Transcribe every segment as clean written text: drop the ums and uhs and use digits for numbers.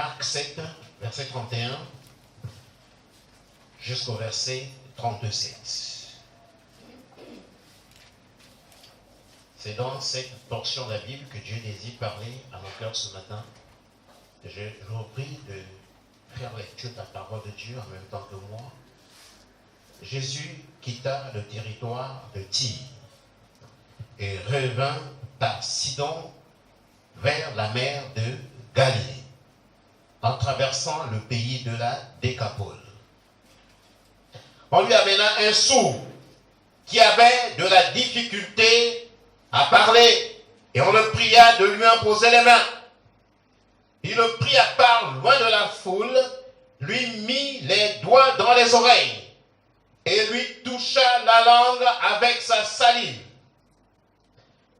Marc 7, verset 31, jusqu'au verset 37. C'est dans cette portion de la Bible que Dieu désire parler à mon cœur ce matin. Je vous prie de faire lecture de la parole de Dieu en même temps que moi. Jésus quitta le territoire de Tyr et revint par Sidon vers la mer de Galilée, en traversant le pays de la Décapole. On lui amena un sourd qui avait de la difficulté à parler, et on le pria de lui imposer les mains. Il le prit à part loin de la foule, lui mit les doigts dans les oreilles, et lui toucha la langue avec sa salive.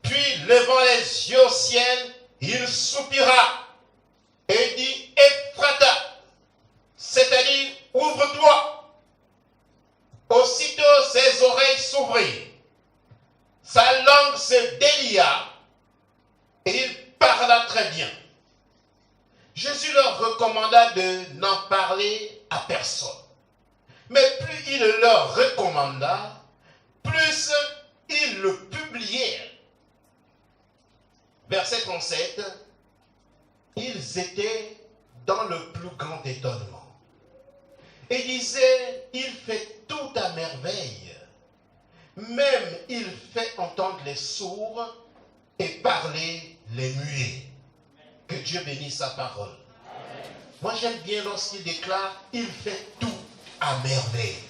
Puis, levant les yeux au ciel, il soupira et dit « Ephrata », c'est-à-dire « ouvre-toi ». Aussitôt ses oreilles s'ouvrirent, sa langue se délia et il parla très bien. Jésus leur recommanda de n'en parler à personne. Mais plus il leur recommanda, plus ils le publièrent. Verset 37, ils étaient dans le plus grand étonnement. Et disaient, il fait tout à merveille. Même il fait entendre les sourds et parler les muets. Que Dieu bénisse sa parole. Moi j'aime bien lorsqu'il déclare, il fait tout à merveille.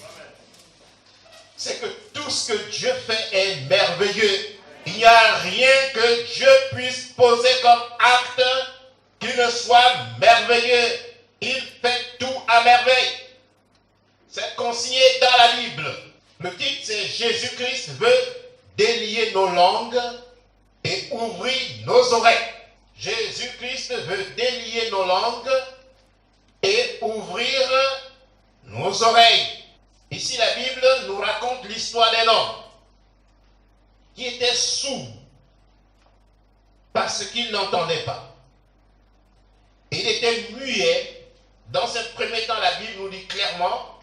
C'est que tout ce que Dieu fait est merveilleux. Il n'y a rien que Dieu puisse poser comme acte qui ne soit merveilleux. Il fait tout à merveille. C'est consigné dans la Bible. Le titre c'est Jésus-Christ veut délier nos langues et ouvrir nos oreilles. Jésus-Christ veut délier nos langues et ouvrir nos oreilles. Ici la Bible nous raconte l'histoire d'un homme qui était sourd parce qu'il n'entendait pas. Il était muet. Dans ce premier temps, la Bible nous dit clairement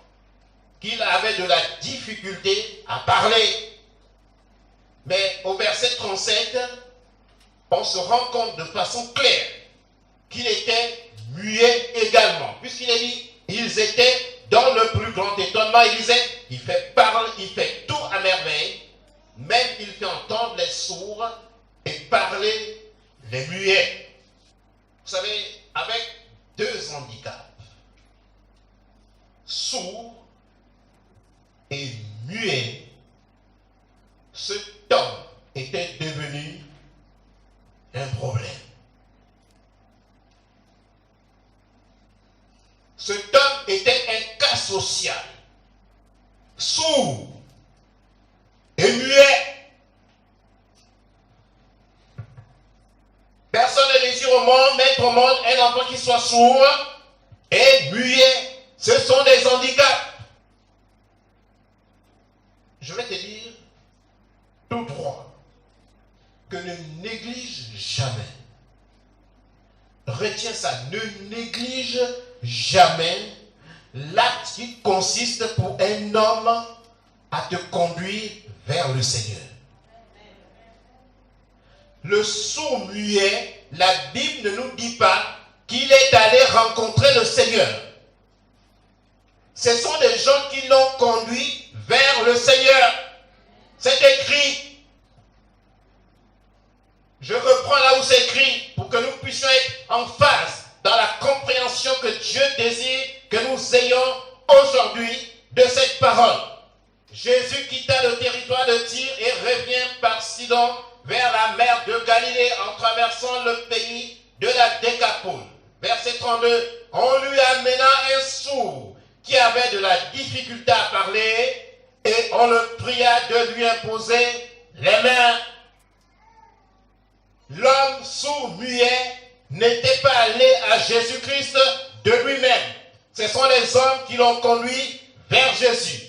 qu'il avait de la difficulté à parler. Mais au verset 37, on se rend compte de façon claire qu'il était muet également. Puisqu'il est dit, ils étaient dans le plus grand étonnement. Il disait, il fait tout à merveille. Même il fait entendre les sourds et parler les muets. Vous savez, avec deux handicaps, sourd et muet, cet homme était devenu un problème. Cet homme était un cas social, sourd et muet. Personne ne désire au monde, mettre au monde un enfant qui soit sourd et muet. Ce sont des handicaps. Je vais te dire tout droit que ne néglige jamais. Retiens ça, ne néglige jamais l'acte qui consiste pour un homme à te conduire vers le Seigneur. Le sourd muet, la Bible ne nous dit pas qu'il est allé rencontrer le Seigneur. Ce sont des gens qui l'ont conduit vers le Seigneur. C'est écrit. Je reprends là où c'est écrit pour que nous puissions être en phase dans la compréhension que Dieu désire que nous ayons aujourd'hui de cette parole. Jésus quitta le territoire de Tyr et revient par Sidon vers la mer de Galilée en traversant le pays de la Décapole. Verset 32, on lui amena un sourd qui avait de la difficulté à parler et on le pria de lui imposer les mains. L'homme sourd-muet n'était pas allé à Jésus-Christ de lui-même. Ce sont les hommes qui l'ont conduit vers Jésus.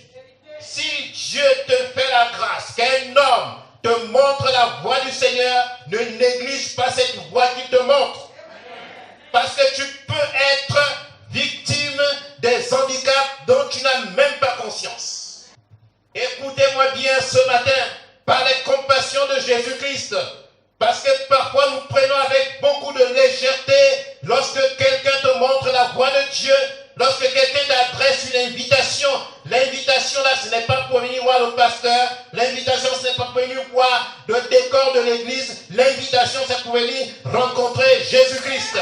Si Dieu te fait la grâce qu'un homme te montre la voie du Seigneur, ne néglige pas cette voie qu'il te montre. Parce que tu peux être Dieu, lorsque quelqu'un t'adresse une invitation, l'invitation là, ce n'est pas pour venir voir le pasteur, l'invitation, ce n'est pas pour venir voir le décor de l'église, l'invitation, c'est pour venir rencontrer Jésus-Christ.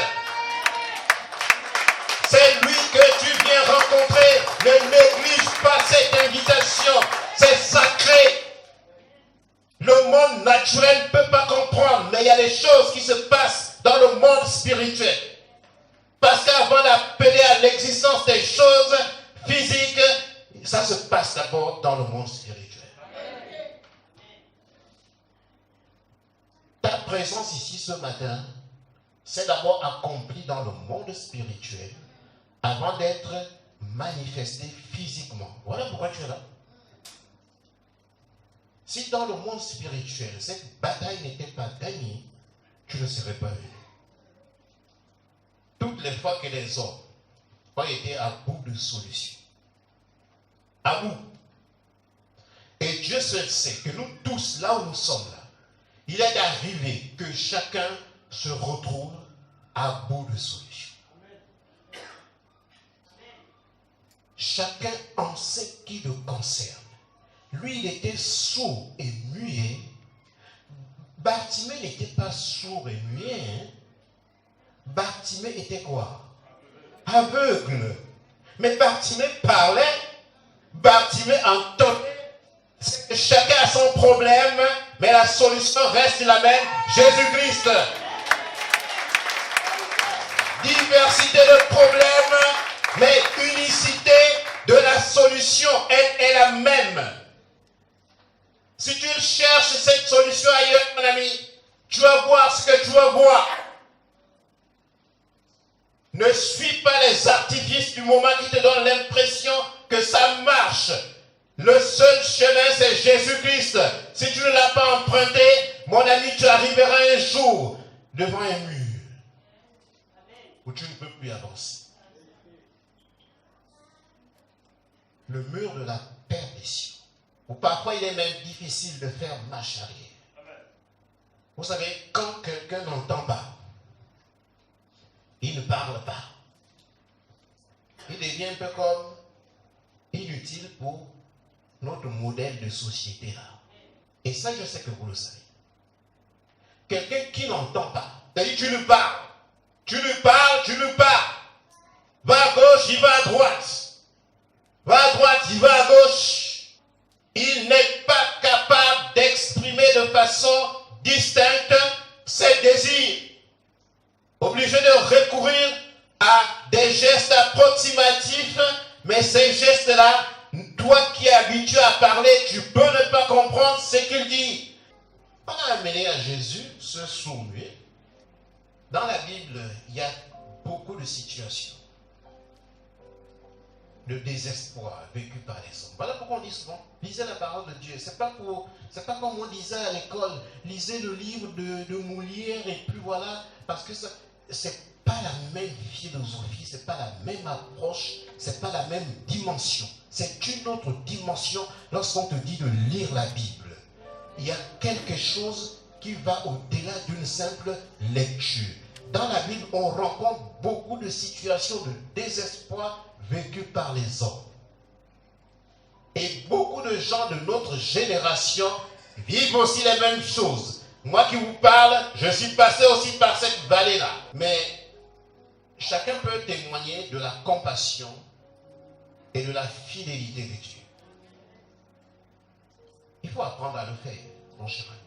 C'est lui que tu viens rencontrer. Ne néglige pas cette invitation. C'est sacré. Le monde naturel ne peut pas comprendre, mais il y a des choses qui se passent dans le monde spirituel. Parce qu'avant d'appeler à l'existence des choses physiques, ça se passe d'abord dans le monde spirituel. Ta présence ici ce matin, c'est d'abord accompli dans le monde spirituel avant d'être manifesté physiquement. Voilà pourquoi tu es là. Si dans le monde spirituel, cette bataille n'était pas gagnée, tu ne serais pas venu. Toutes les fois que les hommes ont été à bout de solutions, à bout. Et Dieu seul sait que nous tous, là où nous sommes là, il est arrivé que chacun se retrouve à bout de solutions. Chacun en sait qui le concerne. Lui, il était sourd et muet. Bartimée n'était pas sourd et muet. Hein? Bartimée était quoi? Aveugle. Mais Bartimée parlait. Bartimée entendait. Chacun a son problème, mais la solution reste la même. Jésus-Christ. Diversité de problèmes, mais unicité de la solution, elle est la même. Si tu cherches cette solution ailleurs, mon ami, tu vas voir ce que tu vas voir. Ne suis pas les artifices du moment qui te donnent l'impression que ça marche. Le seul chemin, c'est Jésus-Christ. Si tu ne l'as pas emprunté, mon ami, tu arriveras un jour devant un mur où tu ne peux plus avancer. Le mur de la perdition. Ou parfois, il est même difficile de faire marche arrière. Vous savez, quand quelqu'un n'entend pas, il ne parle pas. Il devient un peu comme inutile pour notre modèle de société là. Et ça, je sais que vous le savez. Quelqu'un qui n'entend pas, c'est-à-dire tu lui parles. Tu lui parles, tu lui parles. Va à gauche, il va à droite. Va à droite, il va à gauche. Il n'est pas capable d'exprimer de façon distincte ses désirs. Obligé de recourir à des gestes approximatifs, mais ces gestes-là, toi qui es habitué à parler, tu peux ne pas comprendre ce qu'il dit. On a amené à Jésus ce sourd-muet. Dans la Bible, il y a beaucoup de situations de désespoir vécu par les hommes. Voilà pourquoi on dit souvent, lisez la parole de Dieu. C'est pas comme on disait à l'école, lisez le livre de Molière et puis voilà, parce que c'est pas la même philosophie, c'est pas la même approche, c'est pas la même dimension. C'est une autre dimension lorsqu'on te dit de lire la Bible. Il y a quelque chose qui va au-delà d'une simple lecture. Dans la Bible, on rencontre beaucoup de situations de désespoir vécues par les hommes. Et beaucoup de gens de notre génération vivent aussi les mêmes choses. Moi qui vous parle, je suis passé aussi par cette vallée-là. Mais chacun peut témoigner de la compassion et de la fidélité de Dieu. Il faut apprendre à le faire, mon cher ami.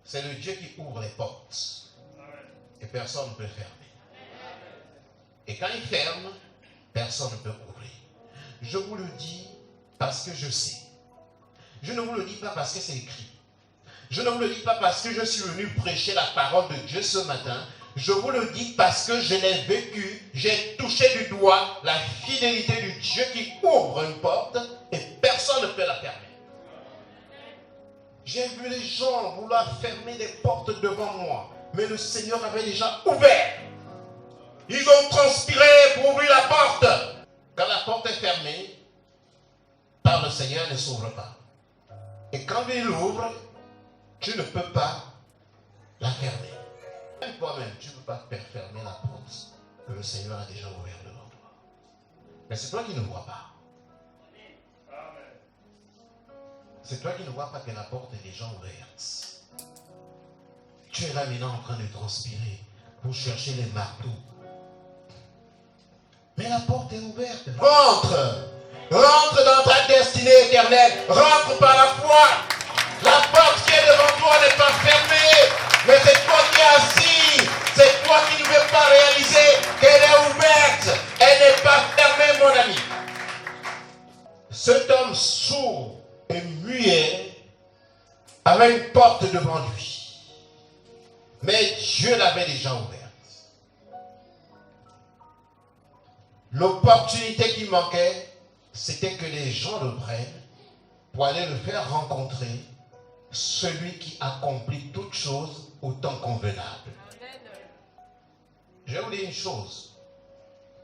C'est le Dieu qui ouvre les portes. Et personne ne peut fermer. Et quand il ferme, personne ne peut ouvrir. Je vous le dis parce que je sais. Je ne vous le dis pas parce que c'est écrit. Je ne vous le dis pas parce que je suis venu prêcher la parole de Dieu ce matin. Je vous le dis parce que je l'ai vécu. J'ai touché du doigt la fidélité du Dieu qui ouvre une porte et personne ne peut la fermer. J'ai vu les gens vouloir fermer des portes devant moi. Mais le Seigneur avait déjà ouvert. Ils ont transpiré pour ouvrir la porte. Quand la porte est fermée, par le Seigneur, elle ne s'ouvre pas. Et quand il ouvre, tu ne peux pas la fermer. Même toi-même, tu ne peux pas fermer la porte que le Seigneur a déjà ouverte devant toi. Mais c'est toi qui ne vois pas. C'est toi qui ne vois pas que la porte est déjà ouverte. Tu es là maintenant en train de transpirer pour chercher les marteaux. Mais la porte est ouverte. Rentre! Rentre dans ta destinée éternelle. Rentre par la foi. La porte qui est devant toi n'est pas fermée. Mais c'est toi qui es assis. C'est toi qui ne veux pas réaliser qu'elle est ouverte. Elle n'est pas fermée, mon ami. Cet homme sourd et muet avait une porte devant lui. Mais Dieu l'avait déjà ouverte. L'opportunité qui manquait, c'était que les gens le prennent pour aller le faire rencontrer celui qui accomplit toutes choses au temps convenable. Je vais vous dire une chose.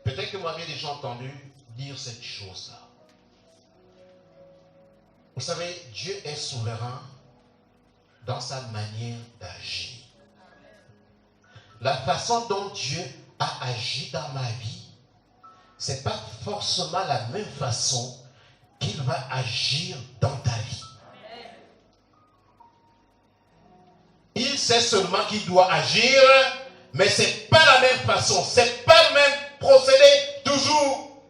Peut-être que vous m'avez déjà entendu dire cette chose-là. Vous savez, Dieu est souverain dans sa manière d'agir. La façon dont Dieu a agi dans ma vie, ce n'est pas forcément la même façon qu'il va agir dans ta vie. Il sait seulement qu'il doit agir, mais ce n'est pas la même façon, ce n'est pas le même procédé toujours.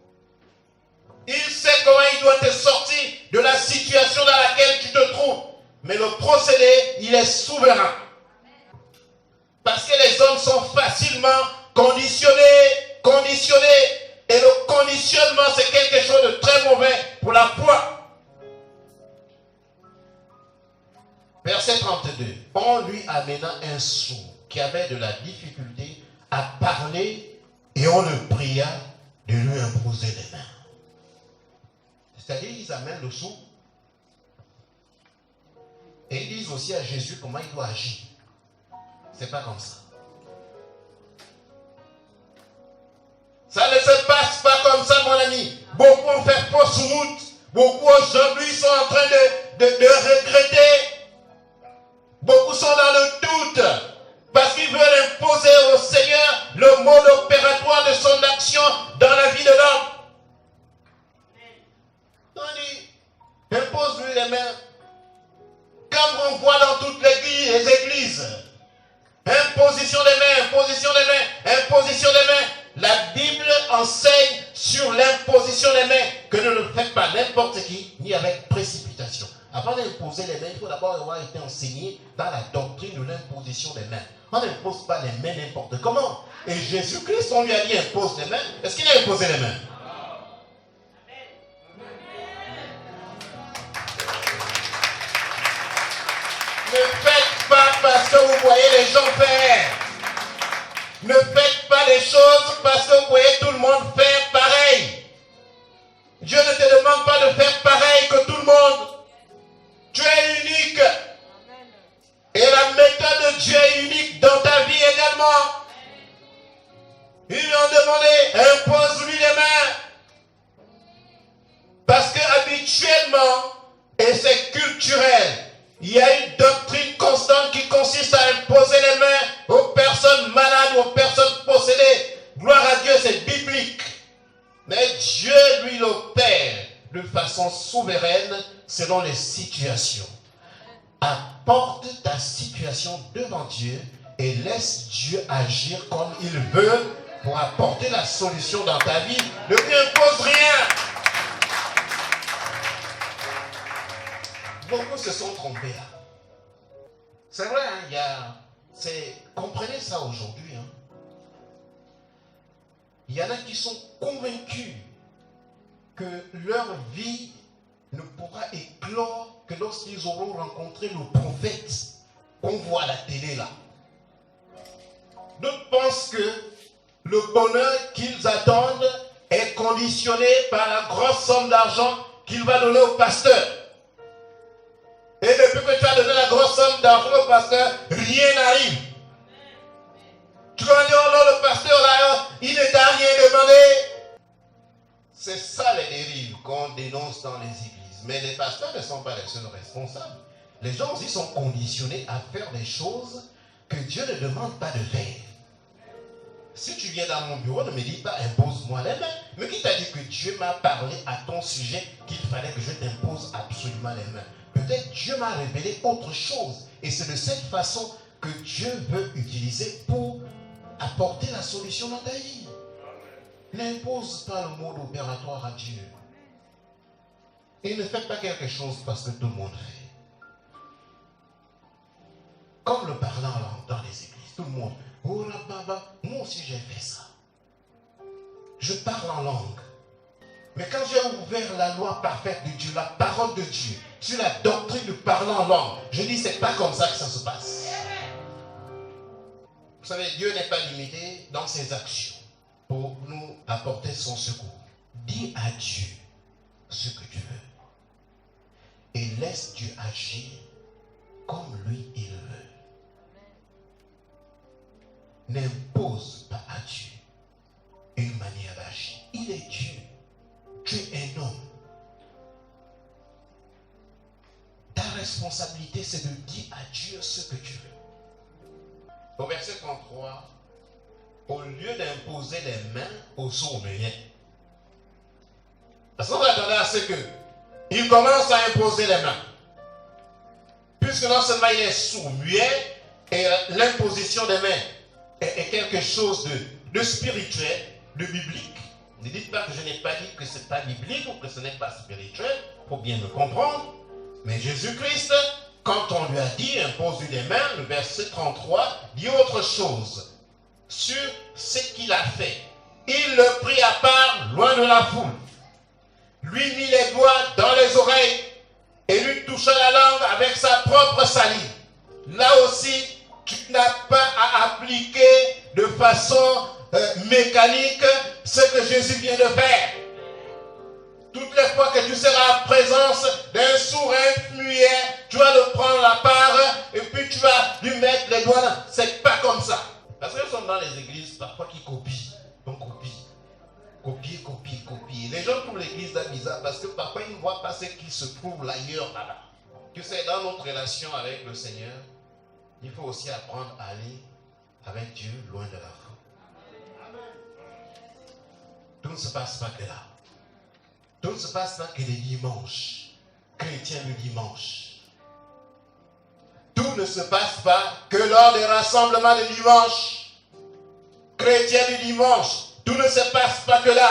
Il sait comment il doit te sortir de la situation dans laquelle tu te trouves. Mais le procédé, il est souverain. Parce que les hommes sont facilement conditionnés. Et le conditionnement, c'est quelque chose de très mauvais pour la foi. Verset 32. On lui amena un sourd qui avait de la difficulté à parler et on le pria de lui imposer les mains. C'est-à-dire, ils amènent le sourd et ils disent aussi à Jésus comment il doit agir. C'est pas comme ça. Ça ne se passe pas comme ça, mon ami. Beaucoup ont fait fausse route. Beaucoup aujourd'hui sont en train de regretter. Beaucoup sont dans le doute parce qu'ils veulent imposer au Seigneur le mode opératoire de son action dans la vie de l'homme. On dit, impose-lui les mains. Comme on voit dans toutes les églises. Imposition des mains, imposition des mains, imposition des mains. La Bible enseigne sur l'imposition des mains que ne le fait pas n'importe qui, ni avec précipitation. Avant d'imposer les mains, il faut d'abord avoir été enseigné dans la doctrine de l'imposition des mains. On n'impose pas les mains n'importe comment. Et Jésus-Christ, on lui a dit impose les mains. Est-ce qu'il a imposé les mains? Ne faites pas parce que vous voyez les gens faire. Ne faites pas les choses parce que vous voyez tout le monde faire pareil. Dieu ne te demande pas de faire pareil que tout le monde. Tu es unique. Et la méthode de Dieu est unique dans ta vie également. Ils lui ont demandé, impose-lui les mains. Parce que habituellement, et c'est culturel, il y a une doctrine constante qui consiste à imposer les mains aux personnes malades, aux personnes possédées. Gloire à Dieu, c'est biblique. Mais Dieu, lui, l'opère de façon souveraine selon les situations. Apporte ta situation devant Dieu et laisse Dieu agir comme il veut pour apporter la solution dans ta vie. Ne lui impose rien. Beaucoup se sont trompés là. C'est vrai, hein, comprenez ça aujourd'hui. Hein. Il y en a qui sont convaincus que leur vie ne pourra éclore que lorsqu'ils auront rencontré le prophète qu'on voit à la télé là. D'autres pensent que le bonheur qu'ils attendent est conditionné par la grosse somme d'argent qu'il va donner au pasteur. Et depuis que tu as donné la grosse somme d'argent au pasteur, rien n'arrive. Tu vas dire, oh non, le pasteur là, il ne t'a rien demandé. C'est ça les dérives qu'on dénonce dans les églises. Mais les pasteurs ne sont pas les seuls responsables. Les gens aussi sont conditionnés à faire des choses que Dieu ne demande pas de faire. Si tu viens dans mon bureau, ne me dis pas impose-moi les mains. Mais qui t'a dit que Dieu m'a parlé à ton sujet qu'il fallait que je t'impose absolument les mains? Peut-être Dieu m'a révélé autre chose. Et c'est de cette façon que Dieu veut utiliser pour apporter la solution dans ta vie. N'impose pas le mode opératoire à Dieu. Et ne faites pas quelque chose parce que tout le monde fait. Comme le parlant dans les églises. Tout le monde. Oh là, baba, moi aussi j'ai fait ça. Je parle en langue. Mais quand j'ai ouvert la loi parfaite de Dieu, la parole de Dieu, sur la doctrine de parler en langue, je dis c'est pas comme ça que ça se passe. Vous savez, Dieu n'est pas limité dans ses actions pour nous apporter son secours. Dis à Dieu ce que tu veux. Et laisse Dieu agir comme lui il veut. N'impose pas à Dieu une manière d'agir. Il est Dieu. Tu es un homme. Ta responsabilité, c'est de dire à Dieu ce que tu veux. Au verset 33, au lieu d'imposer les mains aux sourds-muets, parce qu'on va attendre à ce qu'il commence à imposer les mains. Puisque non seulement il est sourd-muet, et l'imposition des mains est quelque chose de spirituel, de biblique. Ne dites pas que je n'ai pas dit que ce n'est pas biblique ou que ce n'est pas spirituel, il faut bien me comprendre. Mais Jésus-Christ, quand on lui a dit impose-lui les mains, le verset 33 dit autre chose sur ce qu'il a fait. Il le prit à part, loin de la foule, lui mit les doigts dans les oreilles et lui toucha la langue avec sa propre salive. Là aussi, tu n'as pas à appliquer de façon mécanique ce que Jésus vient de faire. Toutes les fois que tu seras en présence d'un sourd, un muet, tu vas le prendre la part et puis tu vas lui mettre les doigts là. C'est pas comme ça. Parce que nous sommes dans les églises parfois qui copient. On copie. Copier, copier, copier. Les gens trouvent l'église là bizarre parce que parfois ils ne voient pas ce qui se trouve ailleurs là-bas. Tu sais, dans notre relation avec le Seigneur, il faut aussi apprendre à aller avec Dieu loin de la foule. Tout ne se passe pas que là. Tout ne se passe pas que les dimanches. Chrétiens le dimanche. Tout ne se passe pas que lors des rassemblements de dimanche. Chrétiens du dimanche. Tout ne se passe pas que là.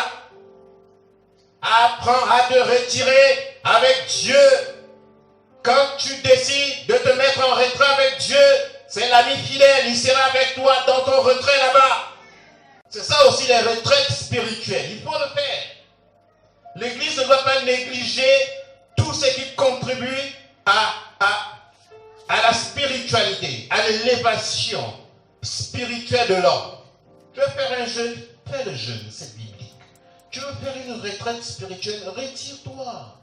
Apprends à te retirer avec Dieu. Quand tu décides de te mettre en retrait avec Dieu, c'est l'ami fidèle, il sera avec toi dans ton retrait là-bas. C'est ça aussi les retraites spirituelles, il faut le faire. L'Église ne doit pas négliger tout ce qui contribue à la spiritualité, à l'élévation spirituelle de l'homme. Tu veux faire un jeûne, fais le jeûne, c'est biblique. Tu veux faire une retraite spirituelle, retire-toi.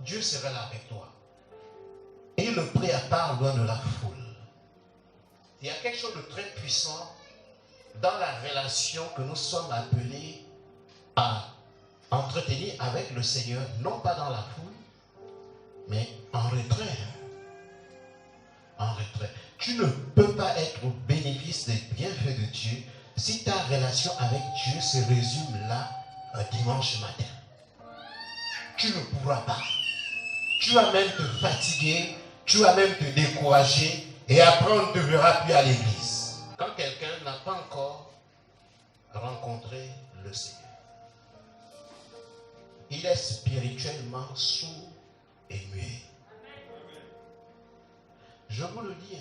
Dieu sera là avec toi. Et il le prit à part loin de la foule. Il y a quelque chose de très puissant dans la relation que nous sommes appelés à entretenir avec le Seigneur, non pas dans la foule, mais en retrait. En retrait. Tu ne peux pas être au bénéfice des bienfaits de Dieu si ta relation avec Dieu se résume là, un dimanche matin. Tu ne pourras pas. Tu vas même te fatiguer, tu vas même te décourager et après on ne te verra plus à l'église. Quand quelqu'un n'a pas encore rencontré le Seigneur, il est spirituellement sourd et muet. Je vous le dis,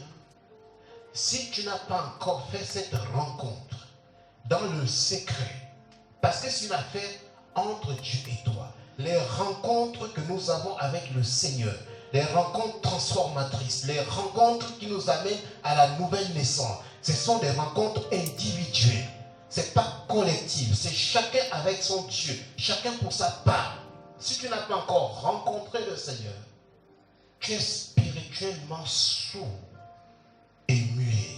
si tu n'as pas encore fait cette rencontre dans le secret, parce que c'est une affaire entre Dieu et toi, les rencontres que nous avons avec le Seigneur, les rencontres transformatrices, les rencontres qui nous amènent à la nouvelle naissance, ce sont des rencontres individuelles. Ce n'est pas collectif, c'est chacun avec son Dieu, chacun pour sa part. Si tu n'as pas encore rencontré le Seigneur, tu es spirituellement sourd et muet.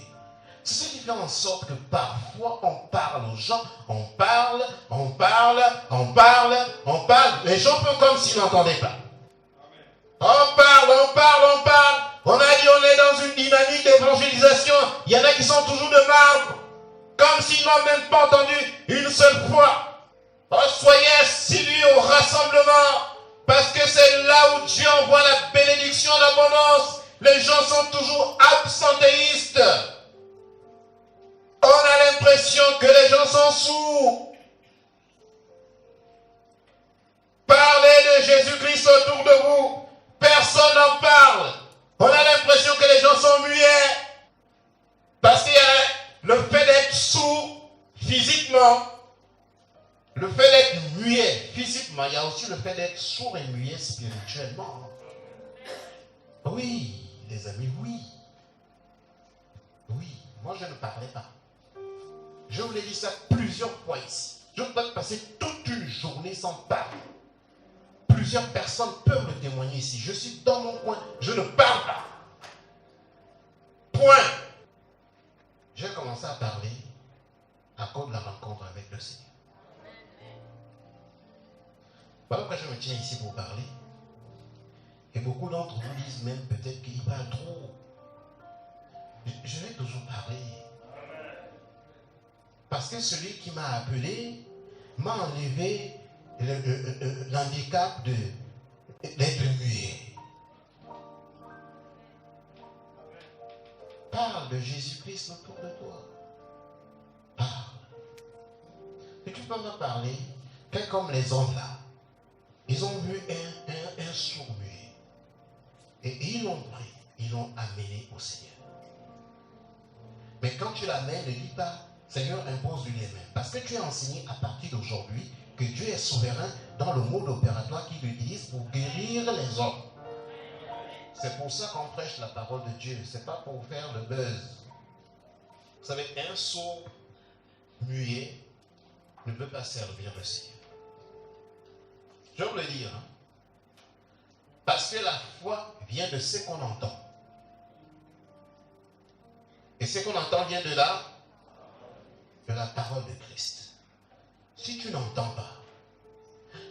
C'est ce qui fait en sorte que parfois on parle aux gens, on parle. Les gens font comme s'ils n'entendaient pas. On parle. On a dit on est dans une dynamique d'évangélisation. Il y en a qui sont toujours de marbre. comme s'ils n'ont même pas entendu une seule fois. Oh, soyez assidus au rassemblement, parce que c'est là où Dieu envoie la bénédiction d'abondance. Les gens sont toujours absentéistes. On a l'impression que les gens sont sourds. Parlez de Jésus-Christ autour de vous. Personne n'en parle. On a l'impression que les gens sont muets. Parce qu'il y a le fait d'être sourd physiquement. Le fait d'être muet physiquement. Il y a aussi le fait d'être sourd et muet spirituellement. Oui, les amis, oui. Oui, moi je ne parlais pas. Je vous l'ai dit ça plusieurs fois ici. Je ne peux pas passer toute une journée sans parler. Plusieurs personnes peuvent le témoigner ici. Je suis dans mon coin, je ne parle pas. Point. J'ai commencé à parler à cause de la rencontre avec le Seigneur. Voilà pourquoi je me tiens ici pour parler. Et beaucoup d'entre vous disent même peut-être qu'il parle trop. Je vais toujours parler. Parce que celui qui m'a appelé m'a enlevé l'handicap d'être muet. Parle de Jésus-Christ autour de toi. Parle. Et tu peux me parler, fais comme les hommes là. Ils ont vu un sourd muet. Et ils l'ont pris, ils l'ont amené au Seigneur. Mais quand tu l'amènes, ne dis pas, Seigneur, impose-lui les mains. Parce que tu as enseigné à partir d'aujourd'hui que Dieu est souverain dans le mode opératoire qu'il utilise pour guérir les hommes. C'est pour ça qu'on prêche la parole de Dieu. Ce n'est pas pour faire le buzz. Vous savez, un sourd muet ne peut pas servir le Seigneur. Je veux le dire. Hein? Parce que la foi vient de ce qu'on entend. Et ce qu'on entend vient de là, de la parole de Christ. Si tu n'entends pas,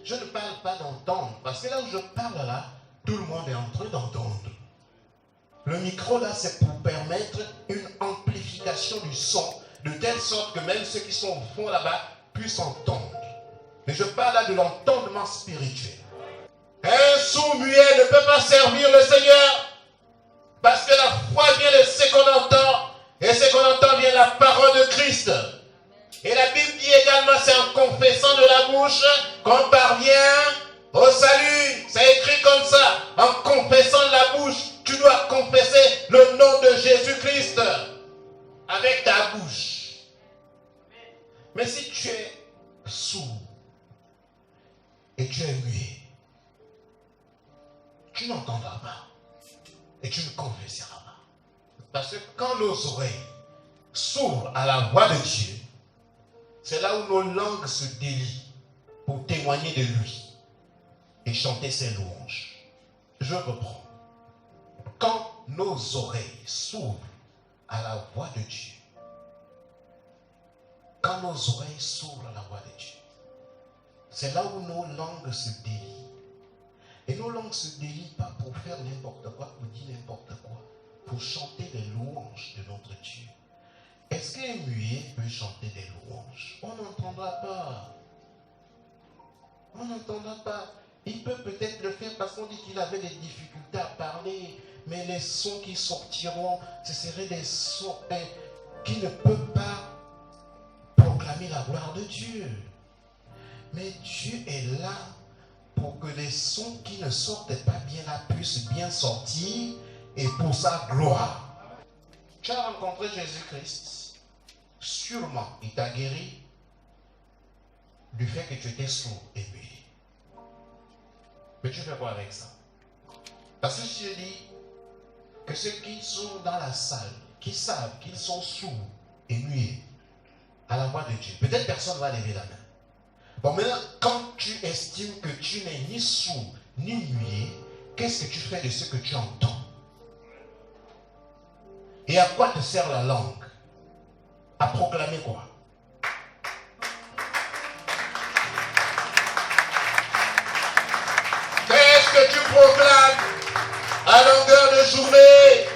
je ne parle pas d'entendre, parce que là où je parle là, tout le monde est en train d'entendre. Le micro là, c'est pour permettre une amplification du son, de telle sorte que même ceux qui sont au fond là-bas puissent entendre. Mais je parle là de l'entendement spirituel. Un sourd-muet ne peut pas servir le Seigneur, parce que la foi vient de ce qu'on entend, et ce qu'on entend vient de la parole de Christ. Et la Bible dit également, c'est en confessant de la bouche qu'on parvient au salut. C'est écrit comme ça. En confessant de la bouche, tu dois confesser le nom de Jésus-Christ avec ta bouche. Mais si tu es sourd et tu es muet, tu n'entendras pas et tu ne confesseras pas. Parce que quand nos oreilles s'ouvrent à la voix de Dieu, c'est là où nos langues se délient pour témoigner de lui et chanter ses louanges. Je reprends. Quand nos oreilles s'ouvrent à la voix de Dieu, quand nos oreilles s'ouvrent à la voix de Dieu, c'est là où nos langues se délient. Et nos langues se délient pas pour faire n'importe quoi, pour dire n'importe quoi, pour chanter les louanges de notre Dieu. Est-ce qu'un muet peut chanter des louanges? On n'entendra pas. On n'entendra pas. Il peut peut-être le faire parce qu'on dit qu'il avait des difficultés à parler, mais les sons qui sortiront, ce seraient des sons qui ne peuvent pas proclamer la gloire de Dieu. Mais Dieu est là pour que les sons qui ne sortent pas bien là puissent bien sortir et pour sa gloire. Tu as rencontré Jésus-Christ. Sûrement, il t'a guéri du fait que tu étais sourd et muet. Mais tu fais quoi avec ça? Parce que je dis que ceux qui sont dans la salle, qui savent qu'ils sont sourds et muets à la voix de Dieu, peut-être personne ne va lever la main. Bon, maintenant, quand tu estimes que tu n'es ni sourd ni muet, qu'est-ce que tu fais de ce que tu entends? Et à quoi te sert la langue? À proclamer quoi? Qu'est-ce que tu proclames à longueur de journée?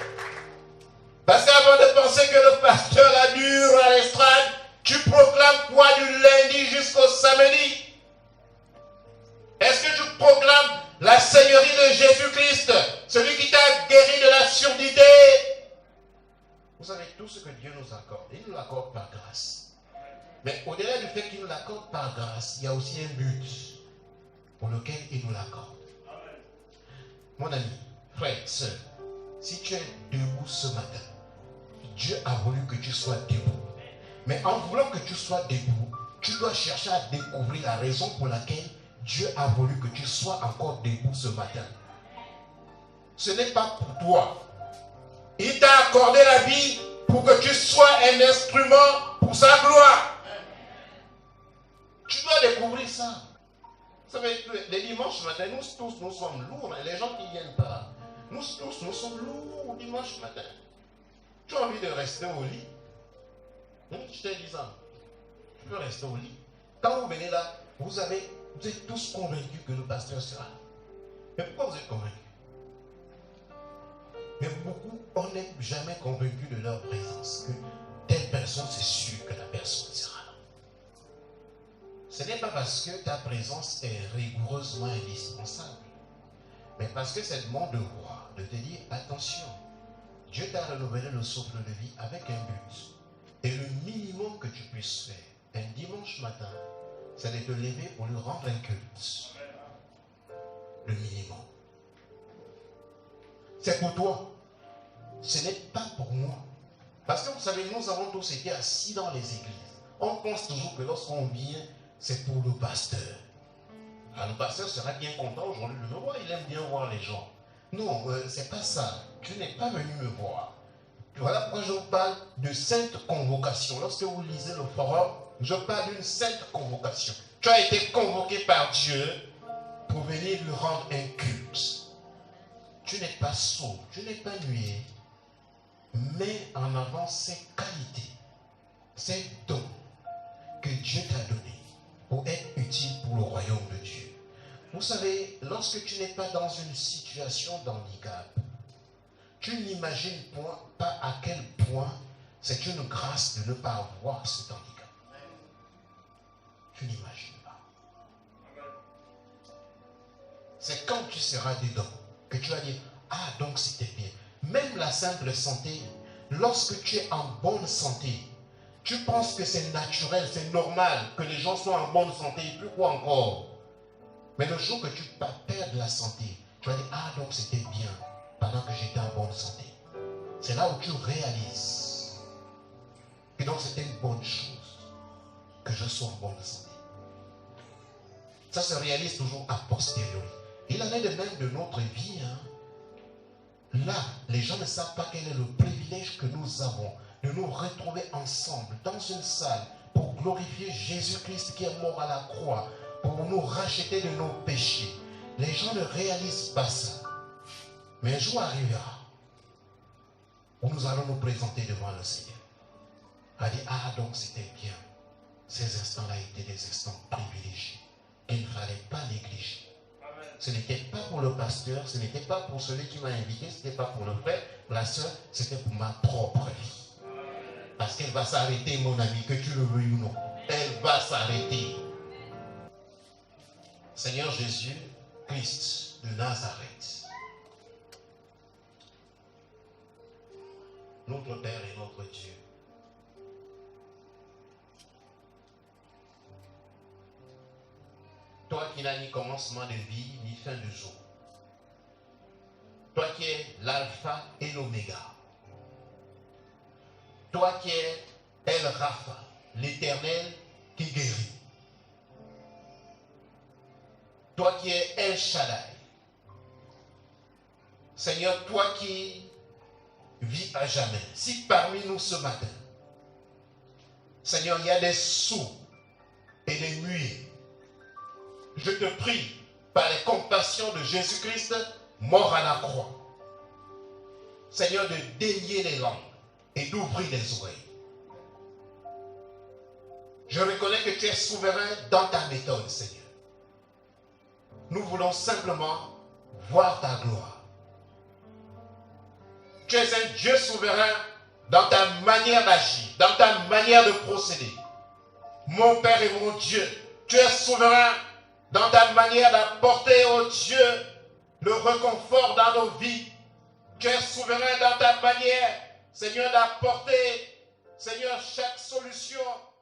Parce qu'avant de penser que le pasteur a dur à l'estrade, Tu proclames quoi du lundi jusqu'au samedi? Est-ce que tu proclames la Seigneurie de Jésus-Christ, celui qui t'a guéri de la surdité? Vous savez, tout ce que Dieu nous accorde, il nous l'accorde par grâce. Mais au-delà du fait qu'il nous l'accorde par grâce, il y a aussi un but pour lequel il nous l'accorde. Mon ami, frère, sœur, si tu es debout ce matin, Dieu a voulu que tu sois debout. Mais en voulant que tu sois debout, tu dois chercher à découvrir la raison pour laquelle Dieu a voulu que tu sois encore debout ce matin. Ce n'est pas pour toi. Il t'a accordé la vie pour que tu sois un instrument pour sa gloire. Tu dois découvrir ça. Vous savez, les dimanches matin, nous tous, nous sommes lourds. Les gens qui ne viennent pas, nous tous, nous sommes lourds dimanche matin. Tu as envie de rester au lit? Je te dis ça. Tu peux rester au lit. Quand vous venez là, vous êtes tous convaincus que le pasteur sera là. Mais pourquoi vous êtes convaincus? Mais beaucoup, on n'est jamais convaincus de leur présence. Que telle personne, c'est sûr que la personne sera là. Ce n'est pas parce que ta présence est rigoureusement indispensable, mais parce que c'est mon devoir de te dire attention. Dieu t'a renouvelé le souffle de vie avec un but. Et le minimum que tu puisses faire un dimanche matin, c'est de te lever pour lui rendre un culte. Le minimum. C'est pour toi. Ce n'est pas pour moi. Parce que vous savez, nous avons tous été assis dans les églises. On pense toujours que lorsqu'on vient, c'est pour le pasteur. Alors, le pasteur sera bien content aujourd'hui de me voir. Il aime bien voir les gens. Non, c'est pas ça. Tu n'es pas venu me voir. Voilà pourquoi je vous parle de sainte convocation. Lorsque vous lisez le forum, je parle d'une sainte convocation. Tu as été convoqué par Dieu pour venir lui rendre un culte. Tu n'es pas sourd, tu n'es pas muet. Mets en avant ces qualités, ces dons que Dieu t'a donnés pour être utile pour le royaume de Dieu. Vous savez, lorsque tu n'es pas dans une situation d'handicap, tu n'imagines pas à quel point c'est une grâce de ne pas avoir cet handicap. Tu n'imagines pas. C'est quand tu seras dedans que tu vas dire, ah donc c'était bien. Même la simple santé, lorsque tu es en bonne santé, tu penses que c'est naturel, c'est normal que les gens soient en bonne santé, plus quoi encore. Mais le jour que tu perds la santé, tu vas dire, ah donc c'était bien pendant que j'étais en bonne santé. C'est là où tu réalises que donc c'était une bonne chose que je sois en bonne santé. Ça se réalise toujours a posteriori. Il en est de même de notre vie. Là, les gens ne savent pas quel est le privilège que nous avons de nous retrouver ensemble dans une salle pour glorifier Jésus-Christ qui est mort à la croix, pour nous racheter de nos péchés. Les gens ne réalisent pas ça. Mais un jour arrivera où nous allons nous présenter devant le Seigneur. On va dire, ah donc c'était bien. Ces instants-là étaient des instants privilégiés qu'il ne fallait pas négliger. Ce n'était pas pour le pasteur, ce n'était pas pour celui qui m'a invité, ce n'était pas pour le frère, la soeur, c'était pour ma propre vie. Parce qu'elle va s'arrêter, mon ami, que tu le veuilles ou non. Elle va s'arrêter. Seigneur Jésus, Christ de Nazareth, notre Père et notre Dieu, toi qui n'as ni commencement de vie, ni fin de jour. Toi qui es l'alpha et l'oméga. Toi qui es El Rapha, l'éternel qui guérit. Toi qui es El Shaddai. Seigneur, toi qui vis à jamais. Si parmi nous ce matin, Seigneur, il y a des sourds et des muets, je te prie, par les compassions de Jésus-Christ, mort à la croix, Seigneur, de délier les langues et d'ouvrir les oreilles. Je reconnais que tu es souverain dans ta méthode, Seigneur. Nous voulons simplement voir ta gloire. Tu es un Dieu souverain dans ta manière d'agir, dans ta manière de procéder. Mon Père et mon Dieu, tu es souverain dans ta manière d'apporter, oh Dieu, le réconfort dans nos vies. Tu es souverain dans ta manière, Seigneur, d'apporter, Seigneur, chaque solution